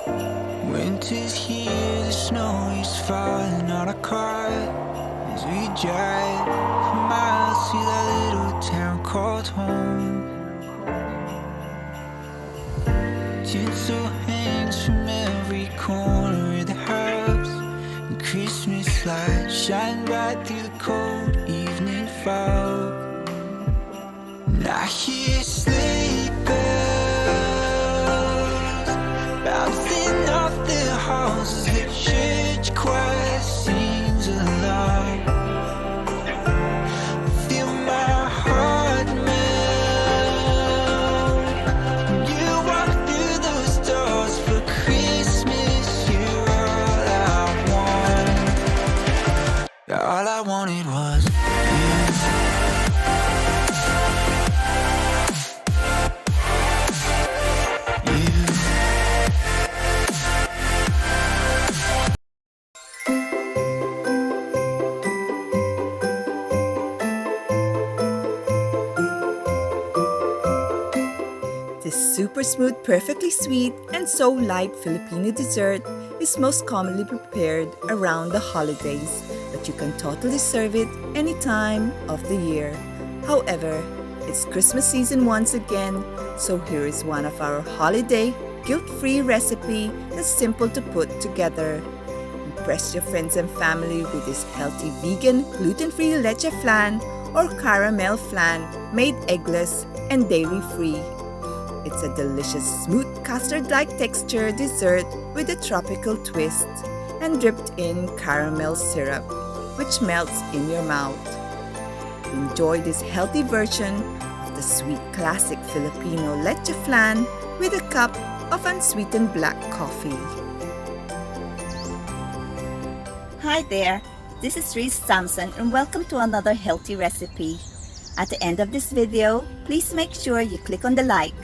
Winter's here, the snow is falling on our car as we drive for miles to that little town called home. Tinsel hangs from every corner of the house, and Christmas lights shine bright through the cold evening fog. And I hear sleigh bells bouncing off the halls as the church choir sings along. I feel my heart melt when you walk through those doors for Christmas. You're all I want. All I wanted was you. This super smooth, perfectly sweet, and so light Filipino dessert is most commonly prepared around the holidays, but you can totally serve it any time of the year. However, it's Christmas season once again, so here is one of our holiday guilt-free recipe that's simple to put together. Impress your friends and family with this healthy vegan gluten-free leche flan or caramel flan made eggless and dairy-free. It's a delicious, smooth custard-like texture dessert with a tropical twist and dripped in caramel syrup, which melts in your mouth. Enjoy this healthy version of the sweet classic Filipino leche flan with a cup of unsweetened black coffee. Hi there, this is Reese Sampson and welcome to another healthy recipe. At the end of this video, please make sure you click on the like,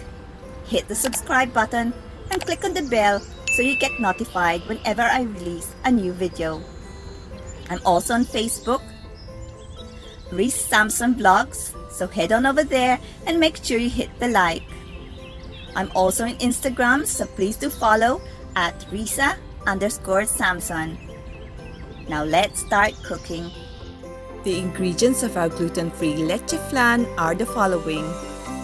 hit the subscribe button, and click on the bell so you get notified whenever I release a new video. I'm also on Facebook, Reese Sampson Vlogs, so head on over there and make sure you hit the like. I'm also on Instagram, so please do follow at Risa_Sampson. Now let's start cooking. The ingredients of our gluten-free leche flan are the following.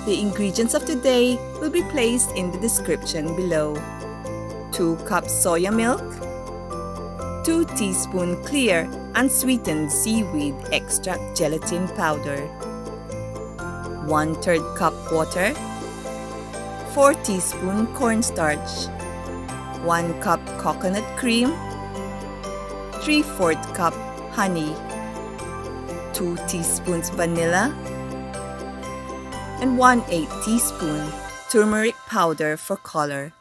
The ingredients of today will be placed in the description below. 2 cups soya milk, 2 teaspoon clear unsweetened seaweed extract gelatin powder, 1/3 cup water, 4 teaspoon cornstarch, 1 cup coconut cream, 3/4 cup honey, 2 teaspoons vanilla, and 1/8 teaspoon turmeric powder for color.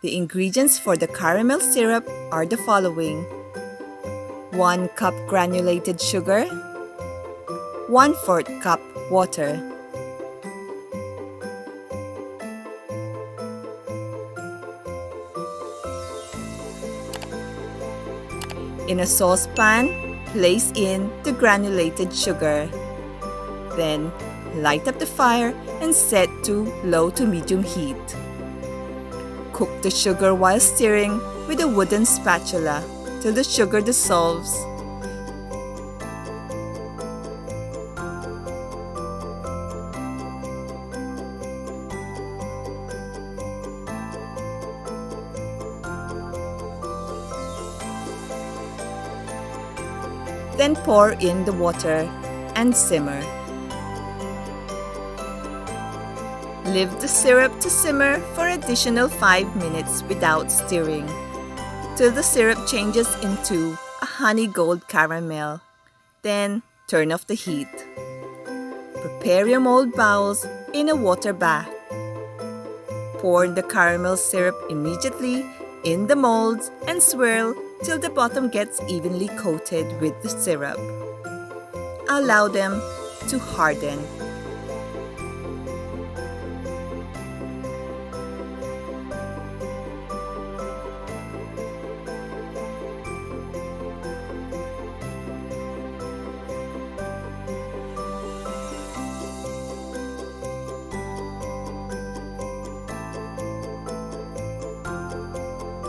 The ingredients for the caramel syrup are the following: 1 cup granulated sugar, 1/4 cup water, in a saucepan, place in the granulated sugar. Then, light up the fire and set to low to medium heat. Cook the sugar while stirring with a wooden spatula till the sugar dissolves. Then pour in the water and simmer. Leave the syrup to simmer for additional 5 minutes without stirring, till the syrup changes into a honey gold caramel. Then turn off the heat. Prepare your mold bowls in a water bath. Pour the caramel syrup immediately in the molds and swirl till the bottom gets evenly coated with the syrup. Allow them to harden.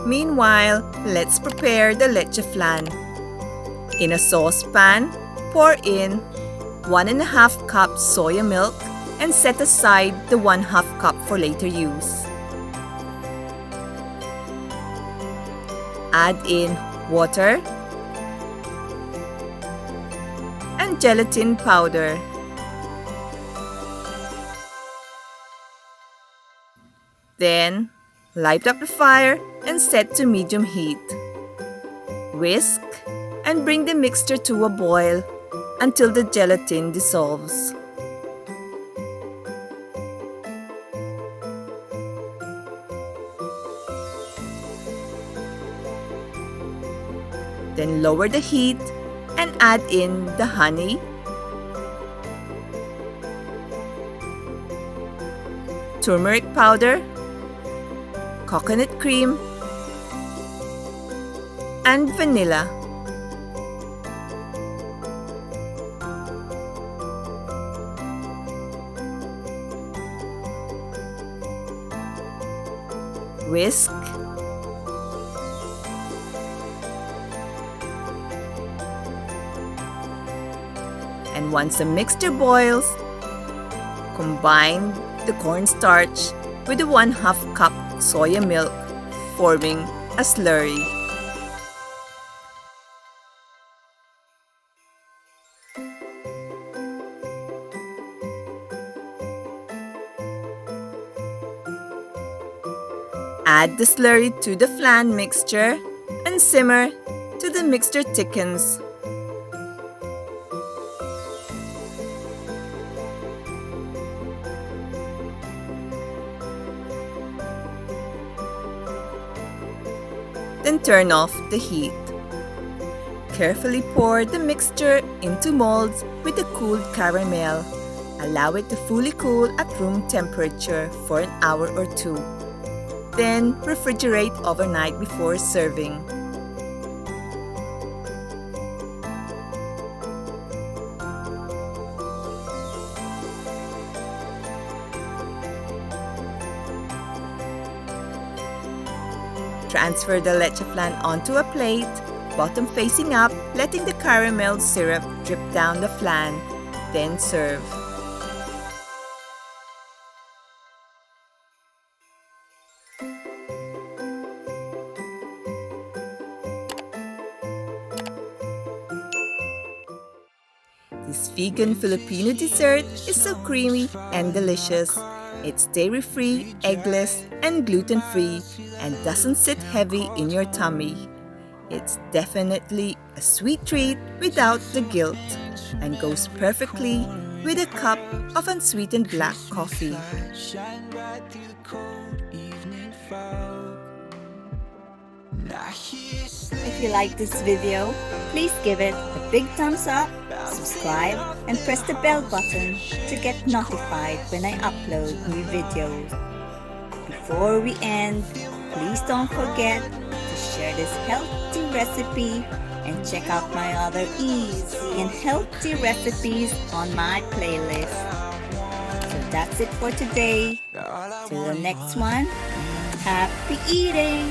Meanwhile, let's prepare the leche flan. In a saucepan, pour in 1½ cup soya milk and set aside the 1/2 cup for later use. Add in water and gelatin powder. Then, light up the fire and set to medium heat. Whisk and bring the mixture to a boil until the gelatin dissolves. Then lower the heat and add in the honey, turmeric powder, coconut cream, and vanilla. Whisk and once the mixture boils, combine the cornstarch with the 1/2 cup soya milk, forming a slurry. Add the slurry to the flan mixture and simmer till the mixture thickens. Then turn off the heat. Carefully pour the mixture into molds with the cooled caramel. Allow it to fully cool at room temperature for an hour or 2. Then refrigerate overnight before serving. Transfer the leche flan onto a plate, bottom facing up, letting the caramel syrup drip down the flan. Then serve. This vegan Filipino dessert is so creamy and delicious. It's dairy-free, eggless, and gluten-free, and doesn't sit heavy in your tummy. It's definitely a sweet treat without the guilt, and goes perfectly with a cup of unsweetened black coffee. If you like this video, please give it a big thumbs up, subscribe, and press the bell button to get notified when I upload new videos. Before we end, please don't forget to share this healthy recipe and check out my other easy and healthy recipes on my playlist. So that's it for today. Till the next one, happy eating!